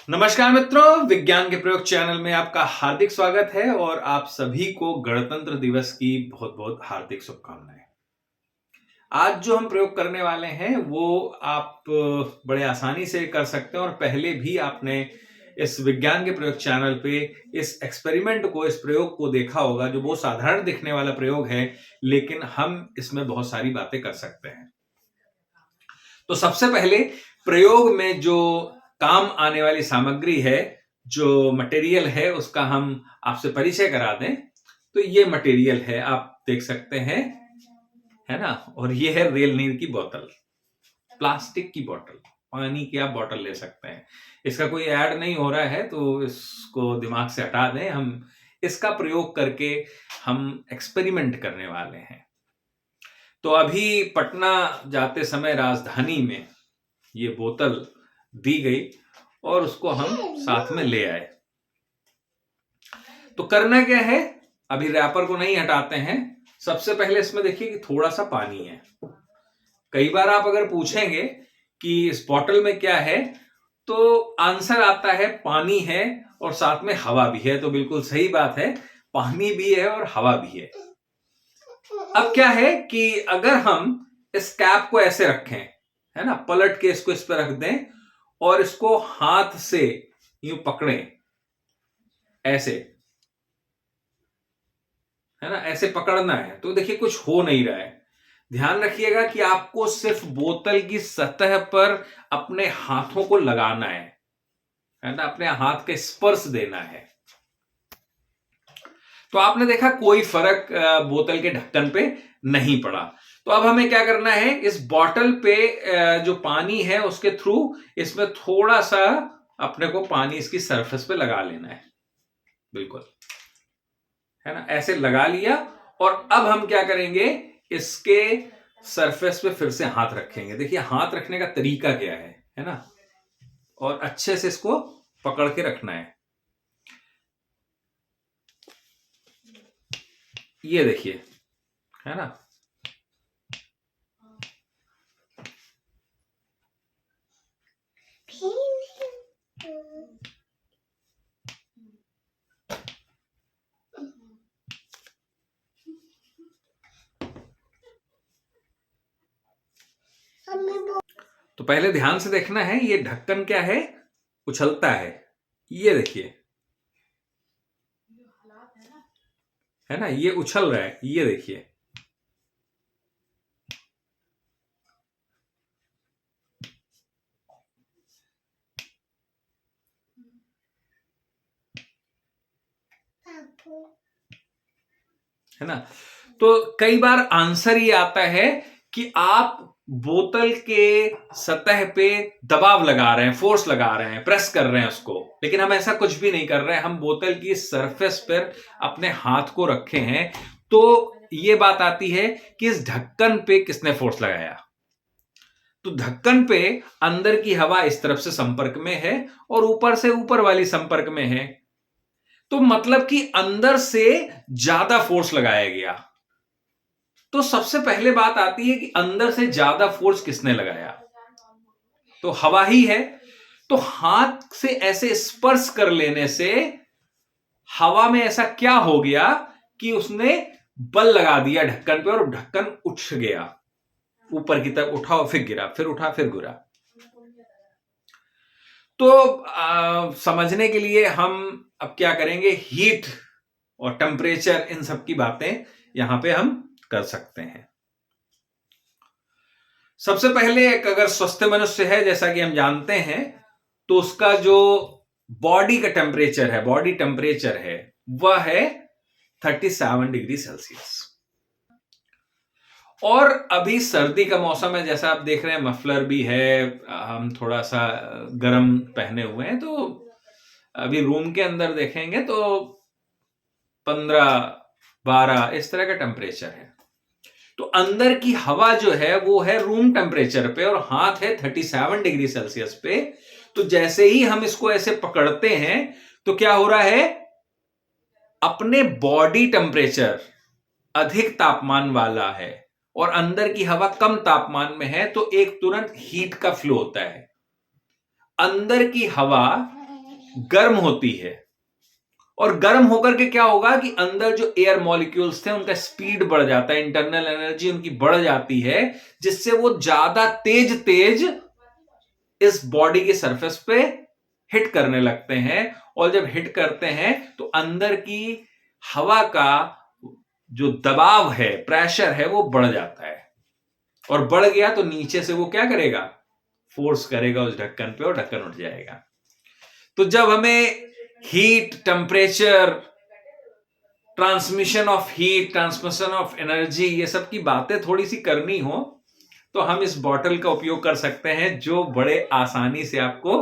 नमस्कार मित्रों, विज्ञान के प्रयोग चैनल में आपका हार्दिक स्वागत है और आप सभी को गणतंत्र दिवस की बहुत बहुत हार्दिक शुभकामनाएं। आज जो हम प्रयोग करने वाले हैं वो आप बड़े आसानी से कर सकते हैं और पहले भी आपने इस विज्ञान के प्रयोग चैनल पे इस एक्सपेरिमेंट को, इस प्रयोग को देखा होगा, जो बहुत साधारण दिखने वाला प्रयोग है, लेकिन हम इसमें बहुत सारी बातें कर सकते हैं। तो सबसे पहले प्रयोग में जो काम आने वाली सामग्री है, जो मटेरियल है, उसका हम आपसे परिचय करा दें। तो ये मटेरियल है, आप देख सकते हैं, है ना। और ये है रेल नीर की बोतल, प्लास्टिक की बोतल, पानी की आप बोतल ले सकते हैं। इसका कोई ऐड नहीं हो रहा है तो इसको दिमाग से हटा दें। हम इसका प्रयोग करके हम एक्सपेरिमेंट करने वाले हैं। तो अभी पटना जाते समय राजधानी में ये बोतल दी गई और उसको हम साथ में ले आए। तो करना क्या है, अभी रैपर को नहीं हटाते हैं। सबसे पहले इसमें देखिए कि थोड़ा सा पानी है। कई बार आप अगर पूछेंगे कि इस बोतल में क्या है, तो आंसर आता है पानी है और साथ में हवा भी है। तो बिल्कुल सही बात है, पानी भी है और हवा भी है। अब क्या है कि अगर हम इस कैप को ऐसे रखें, है ना, पलट के इसको इस पर रख दें और इसको हाथ से यूं पकड़ें, ऐसे, है ना, ऐसे पकड़ना है। तो देखिए कुछ हो नहीं रहा है। ध्यान रखिएगा कि आपको सिर्फ बोतल की सतह पर अपने हाथों को लगाना है ना, अपने हाथ के स्पर्श देना है। तो आपने देखा कोई फर्क बोतल के ढक्कन पे नहीं पड़ा। तो अब हमें क्या करना है, इस बोतल पे जो पानी है उसके थ्रू इसमें थोड़ा सा अपने को पानी इसकी सरफेस पे लगा लेना है। बिल्कुल, है ना, ऐसे लगा लिया। और अब हम क्या करेंगे, इसके सरफेस पे फिर से हाथ रखेंगे। देखिए हाथ रखने का तरीका क्या है ना, और अच्छे से इसको पकड़ के रखना है। ये देखिए, है ना। तो पहले ध्यान से देखना है, ये ढक्कन क्या है, उछलता है। ये देखिए, है ना, ये उछल रहा है। ये देखिए, है ना। तो कई बार आंसर ये आता है कि आप बोतल के सतह पे दबाव लगा रहे हैं, फोर्स लगा रहे हैं, प्रेस कर रहे हैं उसको, लेकिन हम ऐसा कुछ भी नहीं कर रहे हैं। हम बोतल की सरफेस पर अपने हाथ को रखे हैं। तो ये बात आती है कि इस ढक्कन पे किसने फोर्स लगाया। तो ढक्कन पे अंदर की हवा इस तरफ से संपर्क में है और ऊपर से ऊपर वाली संपर्क में है। तो मतलब कि अंदर से ज्यादा फोर्स लगाया गया। तो सबसे पहले बात आती है कि अंदर से ज्यादा फोर्स किसने लगाया, तो हवा ही है। तो हाथ से ऐसे स्पर्श कर लेने से हवा में ऐसा क्या हो गया कि उसने बल लगा दिया ढक्कन पे और ढक्कन उठ गया, ऊपर की तरफ उठा और फिर गिरा, फिर उठा फिर गिरा। तो समझने के लिए हम अब क्या करेंगे, हीट और टेम्परेचर, इन सब की बातें यहां पे हम कर सकते हैं। सबसे पहले एक अगर स्वस्थ मनुष्य है, जैसा कि हम जानते हैं, तो उसका जो बॉडी का टेम्परेचर है, बॉडी टेम्परेचर है, वह है 37 डिग्री सेल्सियस। और अभी सर्दी का मौसम है, जैसा आप देख रहे हैं, मफलर भी है, हम थोड़ा सा गर्म पहने हुए हैं। तो अभी रूम के अंदर देखेंगे तो 15-12 इस तरह का टेम्परेचर है। तो अंदर की हवा जो है वो है रूम टेम्परेचर पे और हाथ है 37 डिग्री सेल्सियस पे। तो जैसे ही हम इसको ऐसे पकड़ते हैं तो क्या हो रहा है, अपने बॉडी टेम्परेचर अधिक तापमान वाला है और अंदर की हवा कम तापमान में है, तो एक तुरंत हीट का फ्लो होता है। अंदर की हवा गर्म होती है, और गर्म होकर के क्या होगा कि अंदर जो एयर मॉलिक्यूल्स थे उनका स्पीड बढ़ जाता है, इंटरनल एनर्जी उनकी बढ़ जाती है, जिससे वो ज्यादा तेज तेज इस बॉडी के सरफेस पे हिट करने लगते हैं। और जब हिट करते हैं तो अंदर की हवा का जो दबाव है, प्रेशर है, वो बढ़ जाता है, और बढ़ गया तो नीचे से वो क्या करेगा, फोर्स करेगा उस ढक्कन पे और ढक्कन उठ जाएगा। तो जब हमें heat, temperature, transmission of heat, transmission of energy, ये सब की बातें थोड़ी सी करनी हो तो हम इस बॉटल का उपयोग कर सकते हैं, जो बड़े आसानी से आपको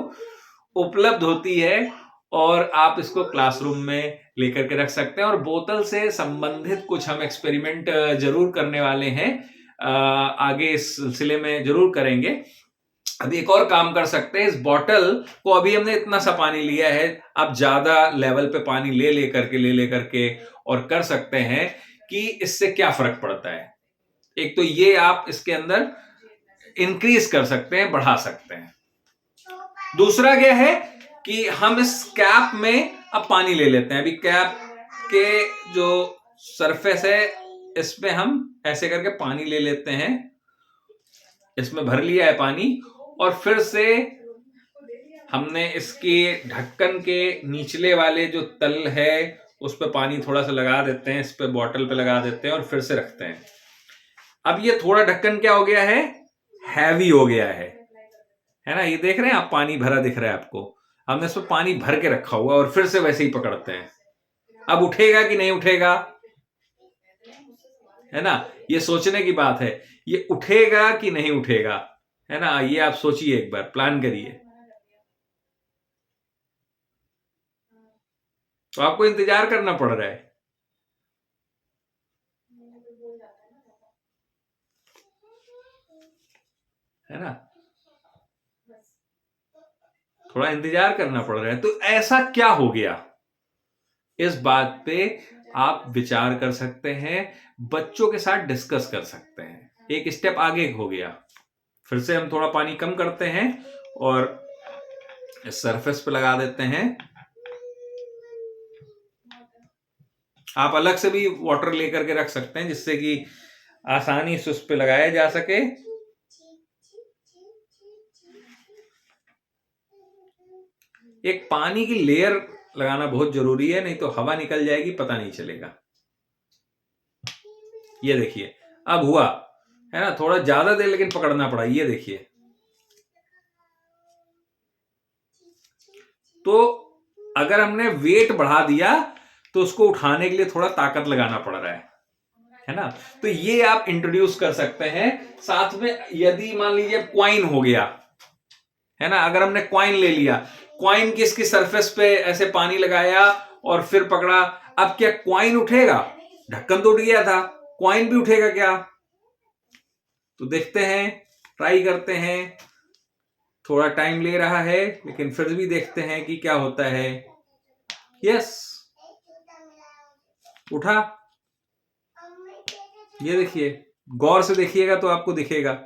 उपलब्ध होती है, और आप इसको क्लासरूम में लेकर के रख सकते हैं। और बोतल से संबंधित कुछ हम एक्सपेरिमेंट जरूर करने वाले हैं, आगे इस सिलसिले में जरूर करेंगे। अभी एक और काम कर सकते हैं, इस बॉटल को, अभी हमने इतना सा पानी लिया है, आप ज्यादा लेवल पे पानी ले लेकर के और कर सकते हैं कि इससे क्या फर्क पड़ता है। एक तो ये आप इसके अंदर इंक्रीज कर सकते हैं, बढ़ा सकते हैं। दूसरा क्या है कि हम इस कैप में अब पानी ले लेते हैं। अभी कैप के जो सरफेस है इसमें हम ऐसे करके पानी ले लेते हैं, इसमें भर लिया है पानी, और फिर से हमने इसके ढक्कन के निचले वाले जो तल है उस पर पानी थोड़ा सा लगा देते हैं, इस पे बॉटल पे लगा देते हैं और फिर से रखते हैं। अब ये थोड़ा ढक्कन क्या हो गया है, हैवी हो गया है ना। ये देख रहे हैं आप, पानी भरा दिख रहा है आपको। हमने इसमें पानी भर के रखा हुआ और फिर से वैसे ही पकड़ते हैं। अब उठेगा कि नहीं उठेगा, है ना, ये सोचने की बात है, ये उठेगा कि नहीं उठेगा, है ना। ये आप सोचिए, एक बार प्लान करिए। तो आपको इंतजार करना पड़ रहा है ना, थोड़ा इंतजार करना पड़ रहा है। तो ऐसा क्या हो गया, इस बात पे आप विचार कर सकते हैं, बच्चों के साथ डिस्कस कर सकते हैं। एक स्टेप आगे हो गया। फिर से हम थोड़ा पानी कम करते हैं और इस सरफेस पे लगा देते हैं। आप अलग से भी वाटर लेकर के रख सकते हैं, जिससे कि आसानी से उस पे लगाया जा सके। एक पानी की लेयर लगाना बहुत जरूरी है, नहीं तो हवा निकल जाएगी, पता नहीं चलेगा। ये देखिए अब हुआ, है ना, थोड़ा ज्यादा देर लेकिन पकड़ना पड़ा। ये देखिए, तो अगर हमने वेट बढ़ा दिया तो उसको उठाने के लिए थोड़ा ताकत लगाना पड़ रहा है ना। तो ये आप इंट्रोड्यूस कर सकते हैं। साथ में यदि मान लीजिए क्वाइन हो गया, है ना, अगर हमने क्वाइन ले लिया, क्वाइन की इसकी सरफेस पे ऐसे पानी लगाया और फिर पकड़ा, अब क्या क्वाइन उठेगा? ढक्कन तो उठ गया था, क्वाइन भी उठेगा क्या? तो देखते हैं, ट्राई करते हैं। थोड़ा टाइम ले रहा है लेकिन फिर भी देखते हैं कि क्या होता है। यस, उठा। ये देखिए, गौर से देखिएगा तो आपको दिखेगा।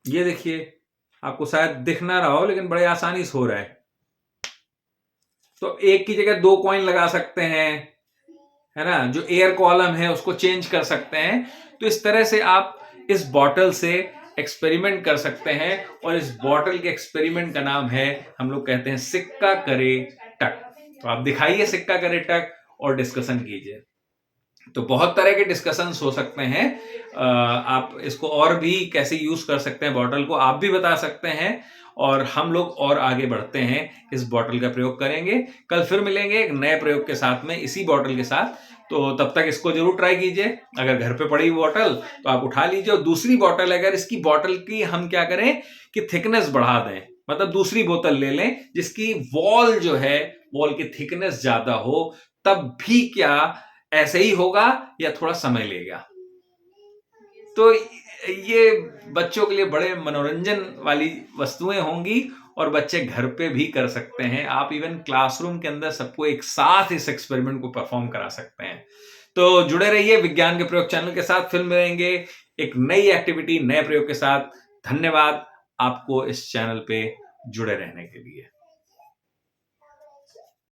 ये देखिए, आपको शायद दिख ना रहा हो लेकिन बड़े आसानी से हो रहा है। तो एक की जगह 2 कॉइन लगा सकते हैं, है ना, जो एयर कॉलम है उसको चेंज कर सकते हैं। तो इस तरह से आप इस बॉटल से एक्सपेरिमेंट कर सकते हैं, और इस बॉटल के एक्सपेरिमेंट का नाम है, हम लोग कहते हैं, सिक्का करे टक। तो आप दिखाइए सिक्का करे टक और डिस्कशन कीजिए। तो बहुत तरह के डिस्कशंस हो सकते हैं। आप इसको और भी कैसे यूज कर सकते हैं, बॉटल को आप भी बता सकते हैं, और हम लोग और आगे बढ़ते हैं, इस बॉटल का प्रयोग करेंगे। कल फिर मिलेंगे एक नए प्रयोग के साथ में, इसी बॉटल के साथ। तो तब तक इसको जरूर ट्राई कीजिए। अगर घर पे पड़ी बॉटल तो आप उठा लीजिए, और दूसरी बॉटल, अगर इसकी बॉटल की हम क्या करें कि थिकनेस बढ़ा दें, मतलब दूसरी बोतल ले लें जिसकी वॉल जो है, वॉल की थिकनेस ज्यादा हो, तब भी क्या ऐसे ही होगा या थोड़ा समय लेगा। तो ये बच्चों के लिए बड़े मनोरंजन वाली वस्तुएं होंगी, और बच्चे घर पे भी कर सकते हैं। आप इवन क्लासरूम के अंदर सबको एक साथ इस एक्सपेरिमेंट को परफॉर्म करा सकते हैं। तो जुड़े रहिए विज्ञान के प्रयोग चैनल के साथ। फिर मिलेंगे एक नई एक्टिविटी, नए प्रयोग के साथ। धन्यवाद आपको इस चैनल पे जुड़े रहने के लिए।